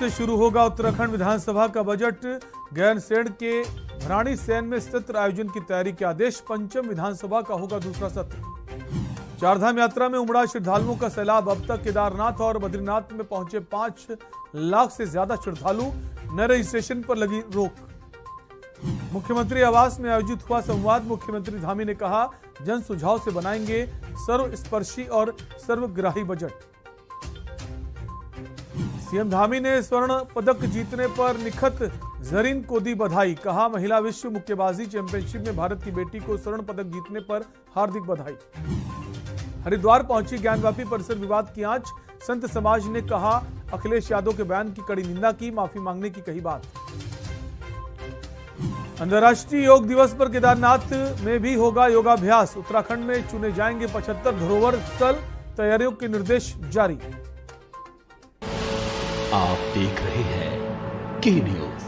से शुरू होगा उत्तराखंड विधानसभा का बजट। गैरसैंण के भराड़ीसैंण में सत्र आयोजन की तैयारी के आदेश। पंचम विधानसभा का होगा दूसरा सत्र। चारधाम यात्रा में उमड़ा श्रद्धालुओं का सैलाब। अब तक केदारनाथ और बद्रीनाथ में पहुंचे 5 लाख से ज्यादा श्रद्धालु। नए रजिस्ट्रेशन पर लगी रोक। मुख्यमंत्री आवास में आयोजित हुआ संवाद। मुख्यमंत्री धामी ने कहा, जन सुझाव से बनाएंगे सर्वस्पर्शी और सर्वग्राही बजट। सीएम धामी ने स्वर्ण पदक जीतने पर निखत जरीन को दी बधाई। कहा, महिला विश्व मुक्केबाजी चैंपियनशिप में भारत की बेटी को स्वर्ण पदक जीतने पर हार्दिक बधाई। हरिद्वार पहुंची ज्ञानवापी परिसर विवाद की आंच। संत समाज ने कहा, अखिलेश यादव के बयान की कड़ी निंदा की, माफी मांगने की कही बात। अंतर्राष्ट्रीय योग दिवस पर केदारनाथ में भी होगा योगाभ्यास। उत्तराखंड में चुने जाएंगे 75 धरोहर स्थल। तैयारियों के निर्देश जारी। आप देख रहे हैं के न्यूज,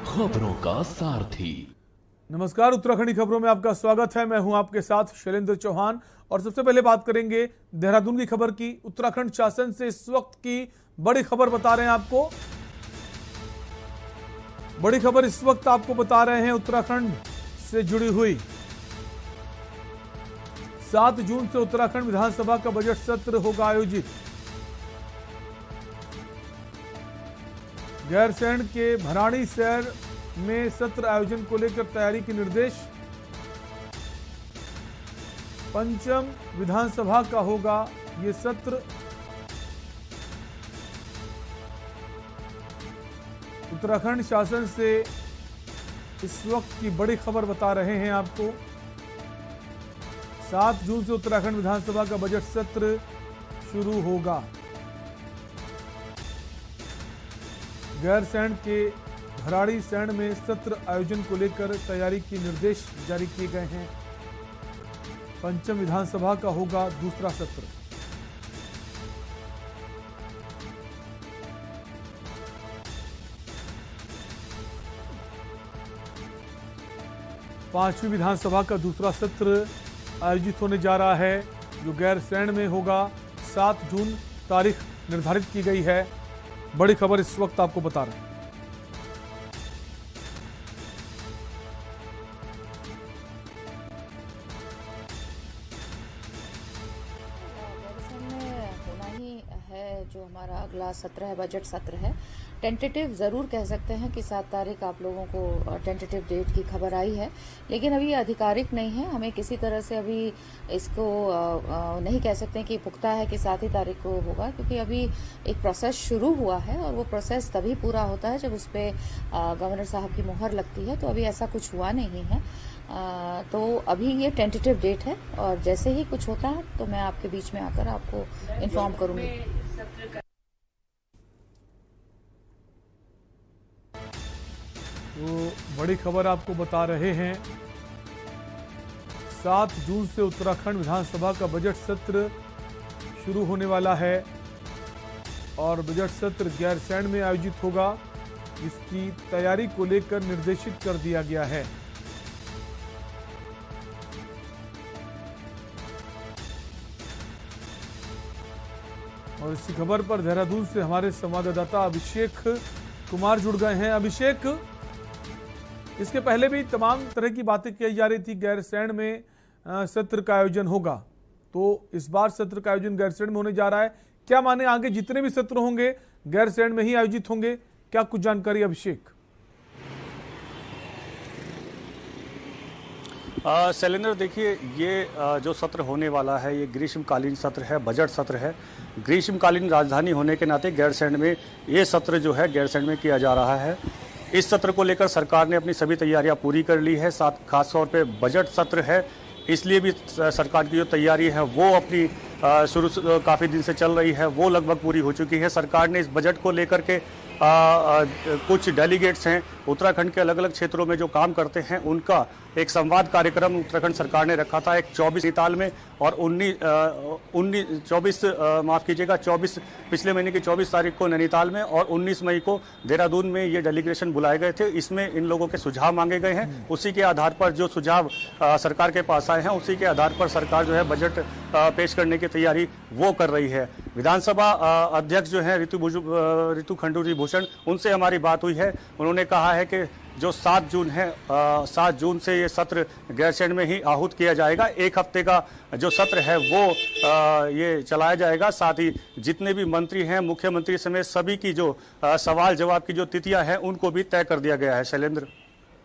खबरों का सारथी। नमस्कार, उत्तराखंडी खबरों में आपका स्वागत है। मैं हूं आपके साथ शैलेंद्र चौहान और सबसे पहले बात करेंगे देहरादून की खबर की। उत्तराखंड शासन से इस वक्त की बड़ी खबर बता रहे हैं आपको। बड़ी खबर इस वक्त आपको बता रहे हैं उत्तराखंड से जुड़ी हुई। 7 जून से उत्तराखंड विधानसभा का बजट सत्र होगा आयोजित। गैरसैंण के भराड़ीसैंण में सत्र आयोजन को लेकर तैयारी के निर्देश। पंचम विधानसभा का होगा ये सत्र। उत्तराखंड शासन से इस वक्त की बड़ी खबर बता रहे हैं आपको। 7 जून से उत्तराखंड विधानसभा का बजट सत्र शुरू होगा। गैरसैंण के भराड़ीसैंण में सत्र आयोजन को लेकर तैयारी के निर्देश जारी किए गए हैं। पंचम विधानसभा का होगा दूसरा सत्र। पांचवी विधानसभा का दूसरा सत्र आयोजित होने जा रहा है, जो गैरसैंण में होगा। 7 जून तारीख निर्धारित की गई है। बड़ी खबर इस वक्त आपको बता रहे हैं। जो हमारा अगला सत्र है, बजट सत्र है, टेंटेटिव ज़रूर कह सकते हैं कि 7 तारीख आप लोगों को टेंटेटिव डेट की खबर आई है, लेकिन अभी आधिकारिक नहीं है। हमें किसी तरह से अभी इसको नहीं कह सकते कि पुख्ता है कि 7 ही तारीख को होगा, क्योंकि अभी एक प्रोसेस शुरू हुआ है और वो प्रोसेस तभी पूरा होता है जब उस पर गवर्नर साहब की मुहर लगती है। तो अभी ऐसा कुछ हुआ नहीं है। तो अभी ये टेंटेटिव डेट है और जैसे ही कुछ होता है तो मैं आपके बीच में आकर आपको इन्फॉर्म करूंगी। तो बड़ी खबर आपको बता रहे हैं। 7 जून से उत्तराखंड विधानसभा का बजट सत्र शुरू होने वाला है और बजट सत्र गैरसैंण में आयोजित होगा, जिसकी तैयारी को लेकर निर्देशित कर दिया गया है। और इसी खबर पर देहरादून से हमारे संवाददाता अभिषेक कुमार जुड़ गए हैं। अभिषेक, इसके पहले भी तमाम तरह की बातें की जा रही थी, गैरसैंण में सत्र का आयोजन होगा, तो इस बार सत्र का आयोजन गैरसैंण में होने जा रहा है। क्या माने आगे जितने भी सत्र होंगे गैरसैंण में ही आयोजित होंगे? क्या कुछ जानकारी अभिषेक? शैलेंद्र, देखिए, ये जो सत्र होने वाला है ये ग्रीष्मकालीन सत्र है, बजट सत्र है। ग्रीष्मकालीन राजधानी होने के नाते गैरसैंण में ये सत्र जो है गैरसैंण में किया जा रहा है। इस सत्र को लेकर सरकार ने अपनी सभी तैयारियां पूरी कर ली है। साथ खासतौर पे बजट सत्र है, इसलिए भी सरकार की जो तैयारी है वो अपनी शुरू काफ़ी दिन से चल रही है, वो लगभग पूरी हो चुकी है। सरकार ने इस बजट को लेकर के कुछ डेलीगेट्स हैं उत्तराखंड के अलग अलग क्षेत्रों में जो काम करते हैं, उनका एक संवाद कार्यक्रम उत्तराखंड सरकार ने रखा था। एक 24 नैनीताल में और 24 पिछले महीने की 24 तारीख को नैनीताल में और 19 मई को देहरादून में ये डेलीगेशन बुलाए गए थे। इसमें इन लोगों के सुझाव मांगे गए हैं। उसी के आधार पर जो सुझाव सरकार के पास आए हैं, उसी के आधार पर सरकार जो है बजट पेश करने की तैयारी वो कर रही है। विधानसभा अध्यक्ष जो है ऋतु खंडूरी भूषण, उनसे हमारी बात हुई है। उन्होंने कहा है कि जो 7 जून है 7 जून से ये सत्र गैरसैंण में ही आहूत किया जाएगा। 1 हफ्ते का जो सत्र है वो ये चलाया जाएगा। साथ ही जितने भी मंत्री हैं, मुख्यमंत्री समेत सभी की जो सवाल जवाब की जो तिथियां हैं उनको भी तय कर दिया गया है। शैलेंद्र।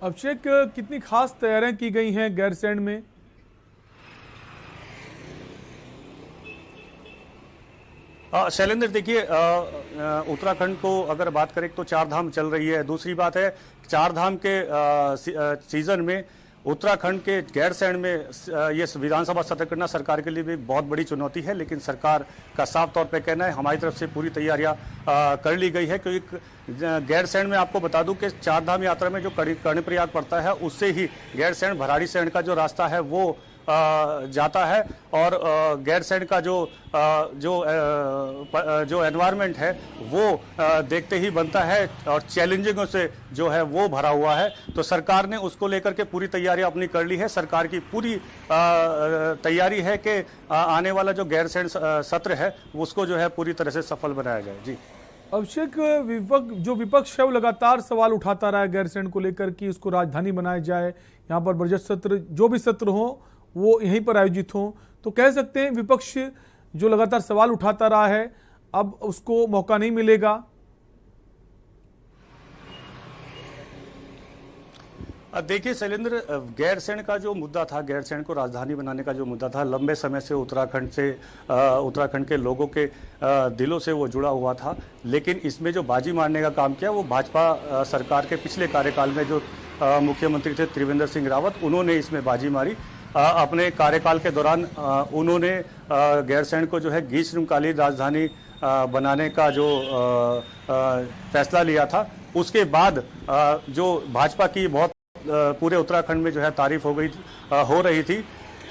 अभिषेक, कितनी खास तैयारियां की गई हैं गैरसैंण में? शैलेंद्र, देखिए उत्तराखंड को अगर बात करें तो 4 धाम चल रही है। दूसरी बात है 4 धाम के सीजन में उत्तराखंड के गैरसैंण में ये विधानसभा सत्र करना सरकार के लिए भी बहुत बड़ी चुनौती है, लेकिन सरकार का साफ तौर पे कहना है हमारी तरफ से पूरी तैयारियां कर ली गई है। क्योंकि गैरसैंण में आपको बता दूं कि 4 धाम यात्रा में जो कर्णप्रयाग पड़ता है उससे ही गैरसैंण भराड़ीसैंण का जो रास्ता है वो जाता है और गैरसैंण का जो एनवायरनमेंट है वो देखते ही बनता है और चैलेंजिंगों से जो है वो भरा हुआ है। तो सरकार ने उसको लेकर के पूरी तैयारी अपनी कर ली है। सरकार की पूरी तैयारी है कि आने वाला जो गैरसैंण सत्र है उसको जो है पूरी तरह से सफल बनाया जाए। जी अभिषेक, विपक्ष है वो लगातार सवाल उठाता रहा है गैरसैंण को लेकर कि इसको राजधानी बनाया जाए, यहाँ पर बजट सत्र जो भी सत्र हो वो यहीं पर आयोजित हो। तो कह सकते हैं विपक्ष जो लगातार सवाल उठाता रहा है अब उसको मौका नहीं मिलेगा। देखिए शैलेंद्र, गैरसैंण का जो मुद्दा था, गैरसैंण को राजधानी बनाने का जो मुद्दा था, लंबे समय से उत्तराखंड के लोगों के दिलों से वो जुड़ा हुआ था। लेकिन इसमें जो बाजी मारने का काम किया वो भाजपा सरकार के पिछले कार्यकाल में जो मुख्यमंत्री थे त्रिवेंद्र सिंह रावत, उन्होंने इसमें बाजी मारी। अपने कार्यकाल के दौरान उन्होंने गैरसैंण को जो है ग्रीष्मकालीन राजधानी बनाने का जो फैसला लिया था, उसके बाद जो भाजपा की बहुत पूरे उत्तराखंड में जो है तारीफ हो रही थी,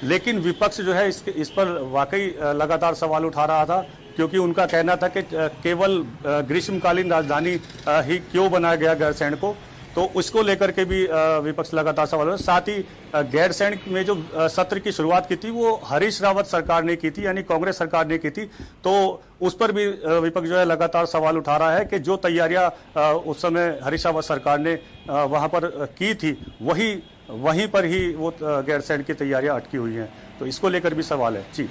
लेकिन विपक्ष जो है इस पर वाकई लगातार सवाल उठा रहा था। क्योंकि उनका कहना था कि केवल ग्रीष्मकालीन राजधानी ही क्यों बनाया गया गैरसैंण को, तो उसको लेकर के भी विपक्ष लगातार सवाल। साथ ही गैरसैंण में जो सत्र की शुरुआत की थी वो हरीश रावत सरकार ने की थी, यानी कांग्रेस सरकार ने की थी। तो उस पर भी विपक्ष जो है लगातार सवाल उठा रहा है कि जो तैयारियां उस समय हरीश रावत सरकार ने वहां पर की थी वहीं पर ही वो गैरसैंण की तैयारियां अटकी हुई हैं। तो इसको लेकर भी सवाल है। जी,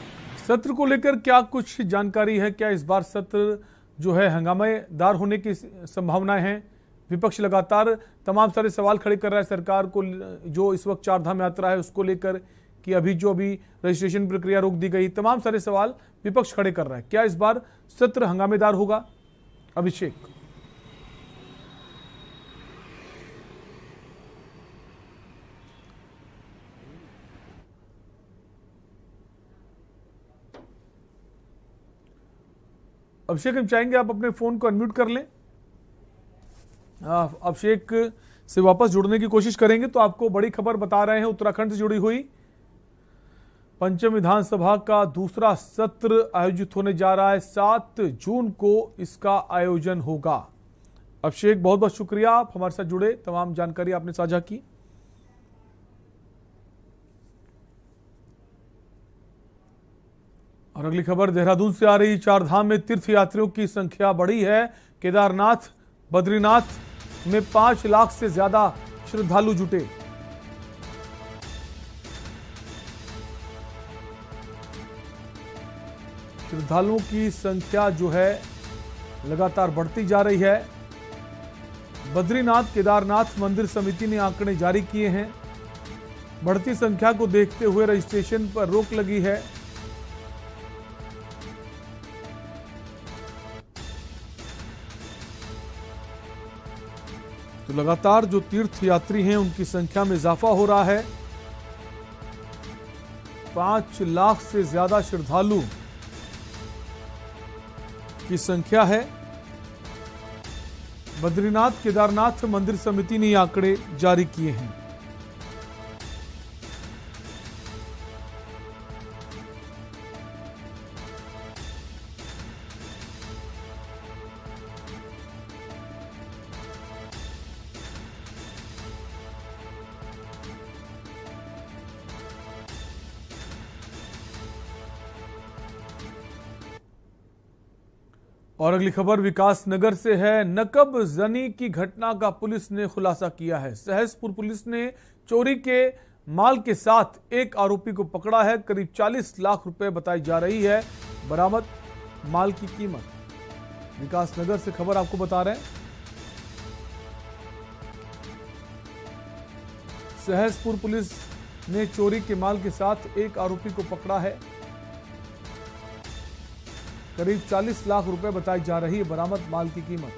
सत्र को लेकर क्या कुछ जानकारी है? क्या इस बार सत्र जो है हंगामेदार होने की संभावनाएं हैं? विपक्ष लगातार तमाम सारे सवाल खड़े कर रहा है सरकार को, जो इस वक्त 4 धाम यात्रा है उसको लेकर कि अभी रजिस्ट्रेशन प्रक्रिया रोक दी गई, तमाम सारे सवाल विपक्ष खड़े कर रहा है। क्या इस बार सत्र हंगामेदार होगा? अभिषेक। अभिषेक, हम चाहेंगे आप अपने फोन को अनम्यूट कर लें। अभिषेक से वापस जुड़ने की कोशिश करेंगे। तो आपको बड़ी खबर बता रहे हैं उत्तराखंड से जुड़ी हुई। पंचम विधानसभा का दूसरा सत्र आयोजित होने जा रहा है। 7 जून को इसका आयोजन होगा। अभिषेक, बहुत बहुत शुक्रिया, आप हमारे साथ जुड़े, तमाम जानकारी आपने साझा की। और अगली खबर देहरादून से आ रही। 4 धाम में तीर्थ यात्रियों की संख्या बढ़ी है। केदारनाथ, बद्रीनाथ में 5 लाख से ज्यादा श्रद्धालु जुटे। श्रद्धालुओं की संख्या जो है लगातार बढ़ती जा रही है। बद्रीनाथ केदारनाथ मंदिर समिति ने आंकड़े जारी किए हैं। बढ़ती संख्या को देखते हुए रजिस्ट्रेशन पर रोक लगी है। तो लगातार जो तीर्थ यात्री हैं उनकी संख्या में इजाफा हो रहा है। 5 लाख से ज्यादा श्रद्धालु की संख्या है। बद्रीनाथ केदारनाथ मंदिर समिति ने ये आंकड़े जारी किए हैं। और अगली खबर विकास नगर से है। नकब जनी की घटना का पुलिस ने खुलासा किया है। सहसपुर पुलिस ने चोरी के माल के साथ एक आरोपी को पकड़ा है। करीब 40 लाख रुपए बताई जा रही है बरामद माल की कीमत। विकास नगर से खबर आपको बता रहे हैं। सहसपुर पुलिस ने चोरी के माल के साथ एक आरोपी को पकड़ा है। करीब 40 लाख रुपए बताई जा रही है बरामद माल की कीमत।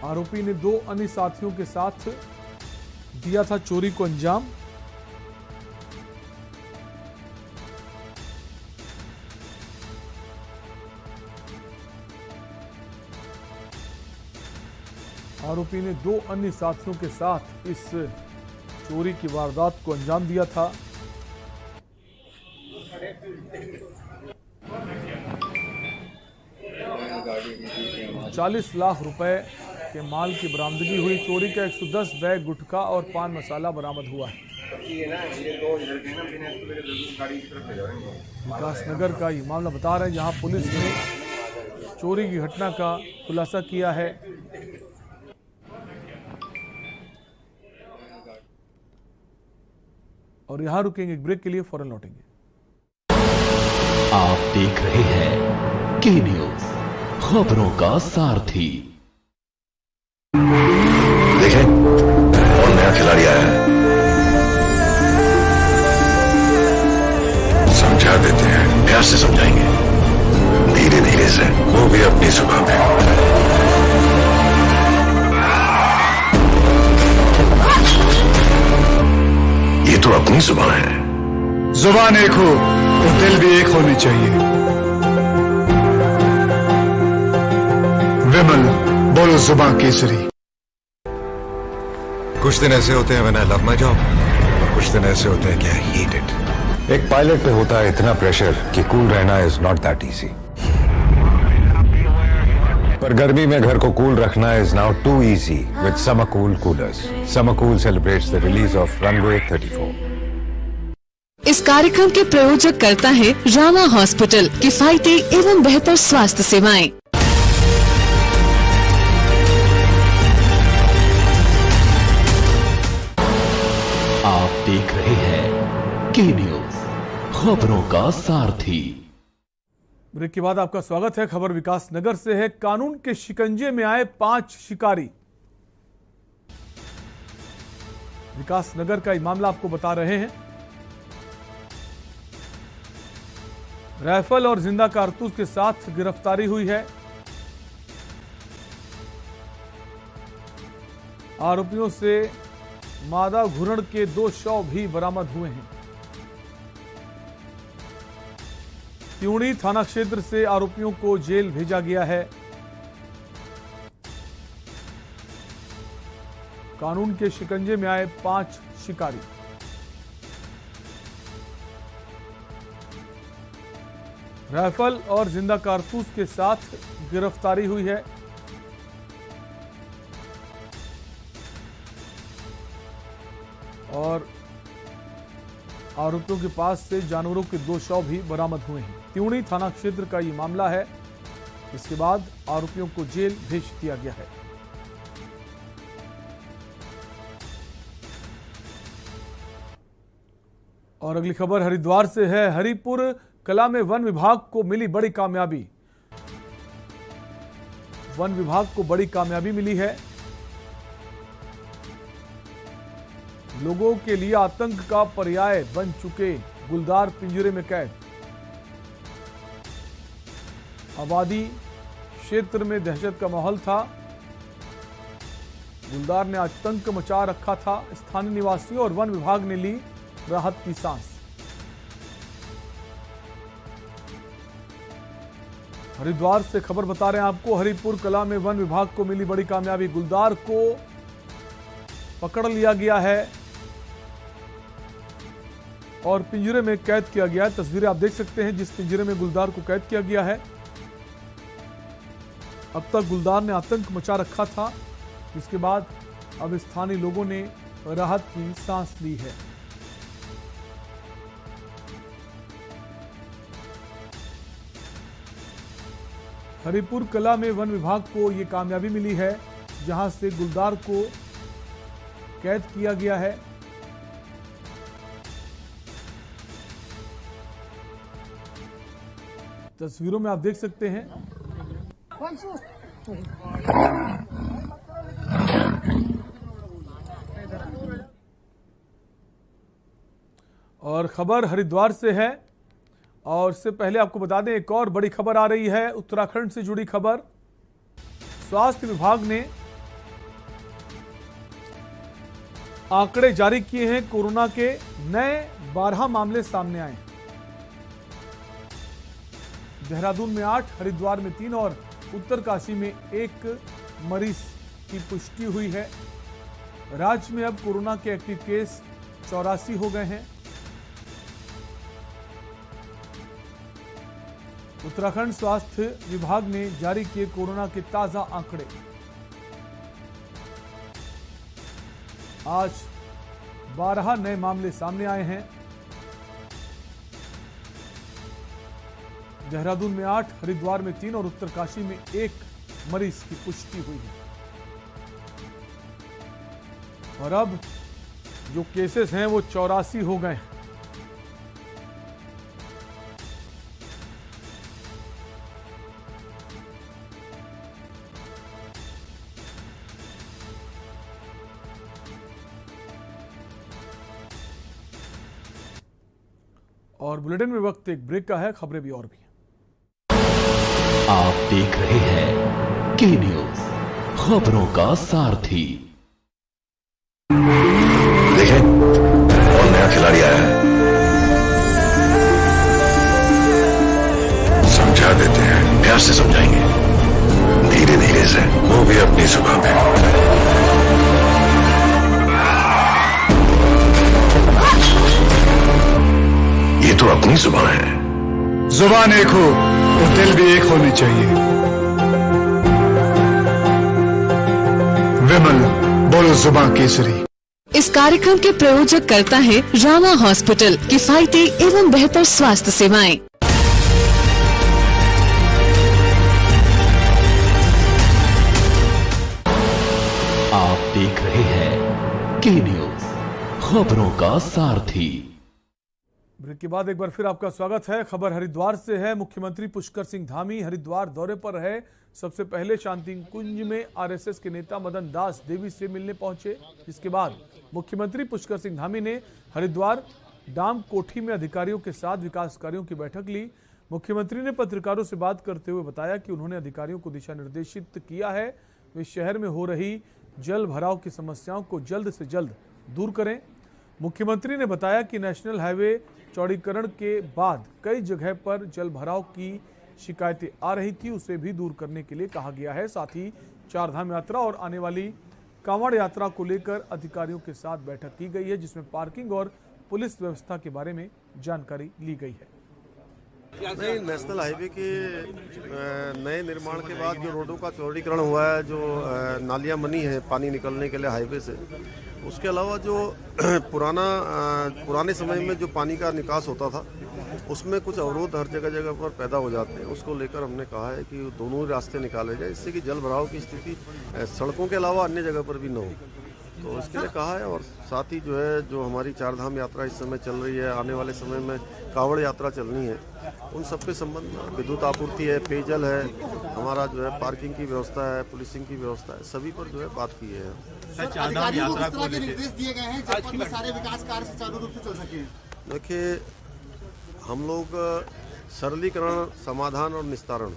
आरोपी ने 2 अन्य साथियों के साथ दिया था चोरी को अंजाम। आरोपी ने 2 अन्य साथियों के साथ इस चोरी की वारदात को अंजाम दिया था। $40 लाख रुपए के माल की बरामदगी हुई। चोरी का 110 बैग गुटखा और पान मसाला बरामद हुआ है। विकास नगर का ये मामला बता रहे हैं, जहां पुलिस ने चोरी की घटना का खुलासा किया है। और यहां रुकेंगे एक ब्रेक के लिए, फौरन लौटेंगे। आप देख रहे हैं के न्यूज, खबरों का सारथी। देखें कौन नया खिलाड़ी आया है, समझा देते हैं। प्यार से समझाएंगे, धीरे धीरे से, वो भी अपनी जुबान में। ये तो अपनी जुबान है। जुबान एक हो तो दिल भी एक होनी चाहिए। विमल, बोलो जुबान केसरी। कुछ दिन ऐसे होते हैं when I love my job, और कुछ दिन ऐसे होते हैं कि आई हेट इट। एक पायलट पे होता है इतना प्रेशर कि कूल रहना इज नॉट दैट इजी। पर गर्मी में घर को कूल रखना is now too easy with summer cool coolers. Summer cool celebrates the release of runway 34। इस कार्यक्रम के प्रायोजक करता है रामा हॉस्पिटल, किफायती एवं बेहतर स्वास्थ्य सेवाएं। आप देख रहे हैं के न्यूज, खबरों का सारथी। ब्रेक के बाद आपका स्वागत है। खबर विकास नगर से है। कानून के शिकंजे में आए 5 शिकारी। विकास नगर का ये मामला आपको बता रहे हैं। राइफल और जिंदा कारतूस के साथ गिरफ्तारी हुई है। आरोपियों से मादा घुरण के 2 शव भी बरामद हुए हैं। त्यूणी थाना क्षेत्र से आरोपियों को जेल भेजा गया है। कानून के शिकंजे में आए 5 शिकारी। राइफल और जिंदा कारतूस के साथ गिरफ्तारी हुई है। और आरोपियों के पास से जानवरों के 2 शव भी बरामद हुए हैं। त्यूणी थाना क्षेत्र का ये मामला है। इसके बाद आरोपियों को जेल भेज दिया गया है। और अगली खबर हरिद्वार से है। हरिपुर कला में वन विभाग को मिली बड़ी कामयाबी। वन विभाग को बड़ी कामयाबी मिली है। लोगों के लिए आतंक का पर्याय बन चुके गुलदार पिंजरे में कैद। आबादी क्षेत्र में दहशत का माहौल था। गुलदार ने आतंक मचा रखा था। स्थानीय निवासियों और वन विभाग ने ली राहत की सांस। हरिद्वार से खबर बता रहे हैं आपको। हरिपुर कला में वन विभाग को मिली बड़ी कामयाबी। गुलदार को पकड़ लिया गया है और पिंजरे में कैद किया गया है। तस्वीरें आप देख सकते हैं जिस पिंजरे में गुलदार को कैद किया गया है। अब तक गुलदार ने आतंक मचा रखा था, जिसके बाद अब स्थानीय लोगों ने राहत की सांस ली है। हरिपुर कला में वन विभाग को ये कामयाबी मिली है, जहां से गुलदार को कैद किया गया है। तस्वीरों में आप देख सकते हैं और खबर हरिद्वार से है। और इससे पहले आपको बता दें, एक और बड़ी खबर आ रही है उत्तराखंड से जुड़ी खबर। स्वास्थ्य विभाग ने आंकड़े जारी किए हैं। कोरोना के नए 12 मामले सामने आए। देहरादून में 8, हरिद्वार में 3 और उत्तरकाशी में 1 मरीज की पुष्टि हुई है। राज्य में अब कोरोना के एक्टिव केस 84 हो गए हैं। उत्तराखंड स्वास्थ्य विभाग ने जारी किए कोरोना के ताजा आंकड़े। आज 12 नए मामले सामने आए हैं। देहरादून में 8, हरिद्वार में 3 और उत्तरकाशी में 1 मरीज की पुष्टि हुई है। और अब जो केसेस हैं वो 84 हो गए हैं। और बुलेटिन में वक्त एक ब्रेक का है, खबरें भी और भी। आप देख रहे हैं के न्यूज, खबरों का सारथी। देखें, और नया खिलाड़ी आया है। समझा देते हैं, प्यार से समझाएंगे, धीरे धीरे से, वो भी अपनी सुबह में। ये तो अपनी जुबान है। जुबान एक हो तो दिल भी एक होने चाहिए। विमल, बोलो जुबान केसरी। इस कार्यक्रम के प्रायोजक करता है रामा हॉस्पिटल, किफायती एवं बेहतर स्वास्थ्य सेवाएं। आप देख रहे हैं के न्यूज, खबरों का सारथी। ब्रेक के बाद एक बार फिर आपका स्वागत है। खबर हरिद्वार से है। मुख्यमंत्री पुष्कर सिंह धामी हरिद्वार दौरे पर रहे। सबसे पहले शांति कुंज में आरएसएस के नेता मदन दास देवी से मिलने पहुंचे, जिसके बाद मुख्यमंत्री पुष्कर सिंह धामी ने हरिद्वार डाम कोठी में अधिकारियों के साथ विकास कार्यों की बैठक ली। मुख्यमंत्री ने पत्रकारों से बात करते हुए बताया कि उन्होंने अधिकारियों को दिशा निर्देशित किया है, वे शहर में हो रही जल भराव की समस्याओं को जल्द से जल्द दूर करें। मुख्यमंत्री ने बताया कि नेशनल हाईवे चौड़ीकरण के बाद कई जगह पर जल भराव की शिकायतें आ रही थी, उसे भी दूर करने के लिए कहा गया है। साथ ही चारधाम यात्रा और आने वाली कांवड़ यात्रा को लेकर अधिकारियों के साथ बैठक की गई है, जिसमें पार्किंग और पुलिस व्यवस्था के बारे में जानकारी ली गई है। नहीं, नेशनल हाईवे के नए निर्माण के बाद जो रोडों का चौड़ीकरण हुआ है, जो नालियां बनी है पानी निकलने के लिए हाईवे से, उसके अलावा जो पुराने समय में जो पानी का निकास होता था, उसमें कुछ अवरोध हर जगह जगह पर पैदा हो जाते हैं। उसको लेकर हमने कहा है कि दोनों ही रास्ते निकाले जाए, इससे कि जल भराव की स्थिति सड़कों के अलावा अन्य जगह पर भी न हो, तो इसके लिए कहा है। और साथ ही जो है, जो हमारी चारधाम यात्रा इस समय चल रही है, आने वाले समय में कांवड़ यात्रा चलनी है, उन सब के संबंध में विद्युत आपूर्ति है, पेयजल है, हमारा जो है पार्किंग की व्यवस्था है, पुलिसिंग की व्यवस्था है, सभी पर जो है बात की है। अधिकारियों को किस तरह के निर्देश दिए गए हैं जनपद में सारे विकास कार्य सुचारू रूप से चल सके? देखिए, हम लोग सरलीकरण, समाधान और निस्तारण,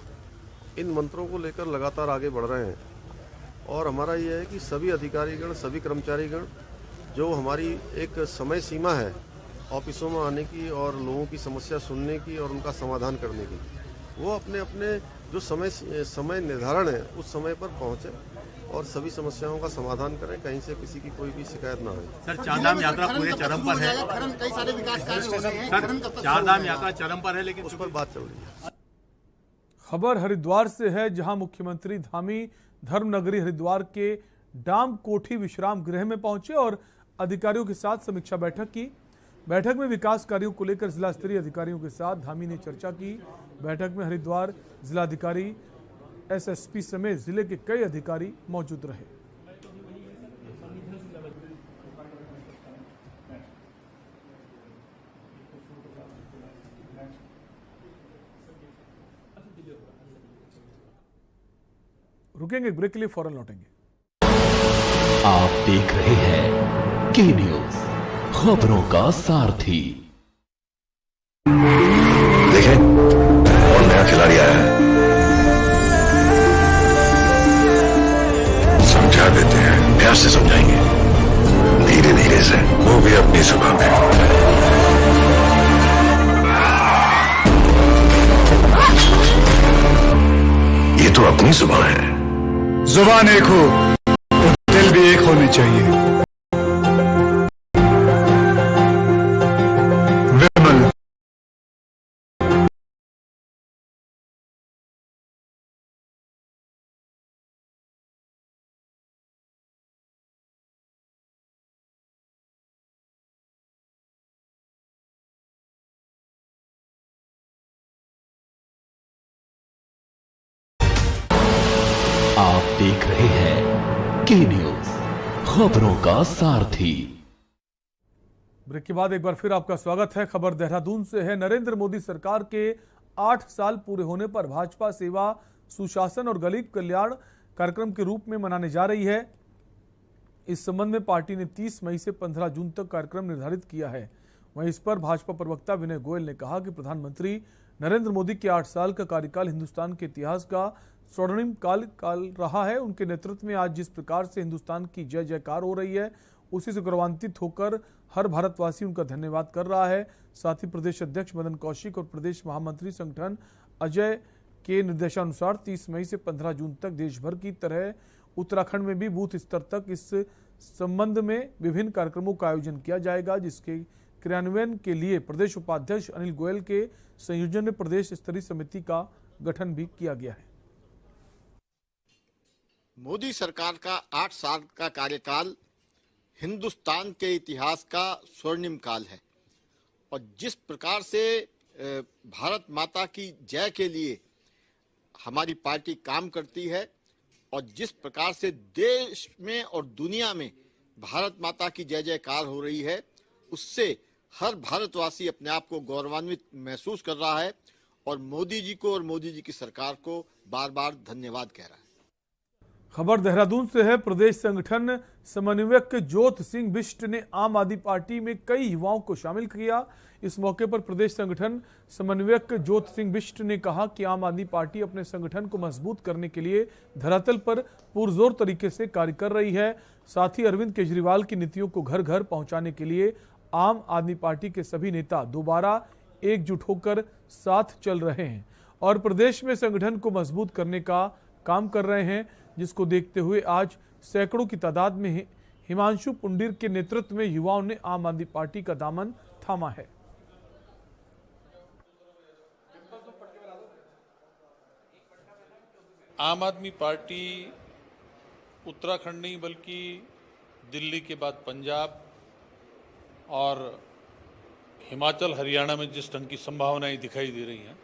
इन मंत्रों को लेकर लगातार आगे बढ़ रहे हैं। और हमारा ये है कि सभी अधिकारीगण, सभी कर्मचारीगण, जो हमारी एक समय सीमा है ऑफिसों में आने की और लोगों की समस्या सुनने की और उनका समाधान करने की, वो अपने अपने जो समय निर्धारण है उस समय पर पहुंचे और सभी समस्याओं का समाधान करें, कहीं से किसी की कोई भी शिकायत ना हो। सर, चारधाम यात्रा पूरे चरम पर है। कई सारे विकास कार्य हो रहे हैं। सर, चारधाम यात्रा चरम पर है, लेकिन उस पर बात चल रही है। खबर हरिद्वार से है, जहां मुख्यमंत्री धामी धर्मनगरी हरिद्वार के डाम कोठी विश्राम गृह में पहुंचे और अधिकारियों के साथ समीक्षा बैठक की। बैठक में विकास कार्यों को लेकर जिला स्तरीय अधिकारियों के साथ धामी ने चर्चा की। बैठक में हरिद्वार जिलाधिकारी एसएसपी समेत जिले के कई अधिकारी मौजूद रहे। रुकेंगे ब्रेक के लिए, फौरन लौटेंगे। आप देख रहे हैं के न्यूज, खबरों का सारथी। देखें और नया खिलाड़ी आया है, समझा देते हैं, प्यार से समझाएंगे, धीरे धीरे से, वो भी अपनी जुबान में। ये तो अपनी जुबान है। जुबान एक हो तो दिल भी एक होनी चाहिए। विमल। आप देख रहे हैं के न्यूज, खबरों का सारथी। ब्रेक के बाद एक बार फिर आपका स्वागत है। खबर देहरादून से है। नरेंद्र मोदी सरकार के 8 साल पूरे होने पर भाजपा सेवा, सुशासन और गरीब कल्याण कार्यक्रम के रूप में मनाने जा रही है। इस संबंध में पार्टी ने 30 मई से 15 जून तक कार्यक्रम निर्धारित किया है। वहीं इस पर भाजपा प्रवक्ता विनय गोयल ने कहा कि प्रधानमंत्री नरेंद्र मोदी के 8 साल का कार्यकाल हिंदुस्तान के इतिहास का स्वर्णिम काल रहा है। उनके नेतृत्व में आज जिस प्रकार से हिंदुस्तान की जय जयकार हो रही है, उसी से गौरवान्वित होकर हर भारतवासी उनका धन्यवाद कर रहा है। साथ ही प्रदेश अध्यक्ष मदन कौशिक और प्रदेश महामंत्री संगठन अजय के निर्देशानुसार 30 मई से 15 जून तक देश भर की तरह उत्तराखंड में भी बूथ स्तर तक इस संबंध में विभिन्न कार्यक्रमों का आयोजन किया जाएगा, जिसके क्रियान्वयन के लिए प्रदेश उपाध्यक्ष अनिल गोयल के संयोजन में प्रदेश स्तरीय समिति का गठन भी किया गया है। मोदी सरकार का 8 साल का कार्यकाल हिंदुस्तान के इतिहास का स्वर्णिम काल है और जिस प्रकार से भारत माता की जय के लिए हमारी पार्टी काम करती है और जिस प्रकार से देश में और दुनिया में भारत माता की जय जयकार हो रही है, उससे हर भारतवासी अपने आप को गौरवान्वित महसूस कर रहा है और मोदी जी को और मोदी जी की सरकार को बार बार धन्यवाद कह रहा है। खबर देहरादून से है। प्रदेश संगठन समन्वयक ज्योत सिंह बिष्ट ने आम आदमी पार्टी में कई युवाओं को शामिल किया। इस मौके पर प्रदेश संगठन समन्वयक ज्योत सिंह बिष्ट ने कहा कि आम आदमी पार्टी अपने संगठन को मजबूत करने के लिए धरातल पर पुरजोर तरीके से कार्य कर रही है। साथ ही अरविंद केजरीवाल की नीतियों को घर घर पहुंचाने के लिए आम आदमी पार्टी के सभी नेता दोबारा एकजुट होकर साथ चल रहे हैं और प्रदेश में संगठन को मजबूत करने का काम कर रहे हैं, जिसको देखते हुए आज सैकड़ों की तादाद में हिमांशु पुंडीर के नेतृत्व में युवाओं ने आम आदमी पार्टी का दामन थामा है। आम आदमी पार्टी उत्तराखंड नहीं बल्कि दिल्ली के बाद पंजाब और हिमाचल हरियाणा में जिस ढंग की संभावनाएं दिखाई दे रही हैं,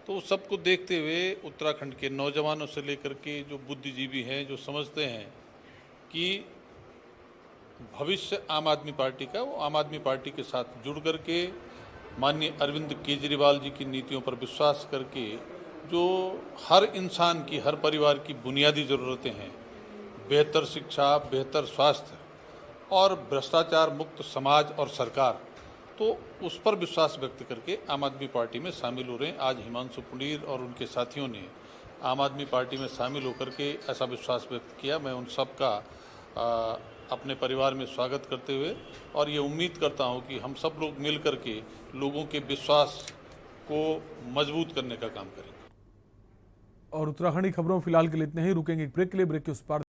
तो सबको देखते हुए उत्तराखंड के नौजवानों से लेकर के जो बुद्धिजीवी हैं, जो समझते हैं कि भविष्य आम आदमी पार्टी का, वो आम आदमी पार्टी के साथ जुड़ करके माननीय अरविंद केजरीवाल जी की नीतियों पर विश्वास करके जो हर इंसान की, हर परिवार की बुनियादी ज़रूरतें हैं, बेहतर शिक्षा, बेहतर स्वास्थ्य और भ्रष्टाचार मुक्त समाज और सरकार, तो उस पर विश्वास व्यक्त करके आम आदमी पार्टी में शामिल हो रहे हैं। आज हिमांशु पुंडीर और उनके साथियों ने आम आदमी पार्टी में शामिल होकर के ऐसा विश्वास व्यक्त किया। मैं उन सब का अपने परिवार में स्वागत करते हुए और ये उम्मीद करता हूं कि हम सब लोग मिल करके लोगों के विश्वास को मजबूत करने का काम करेंगे। और उत्तराखंडी खबरों फिलहाल के लिए इतने ही। रुकेंगे ब्रेक के लिए। ब्रेक के उस पार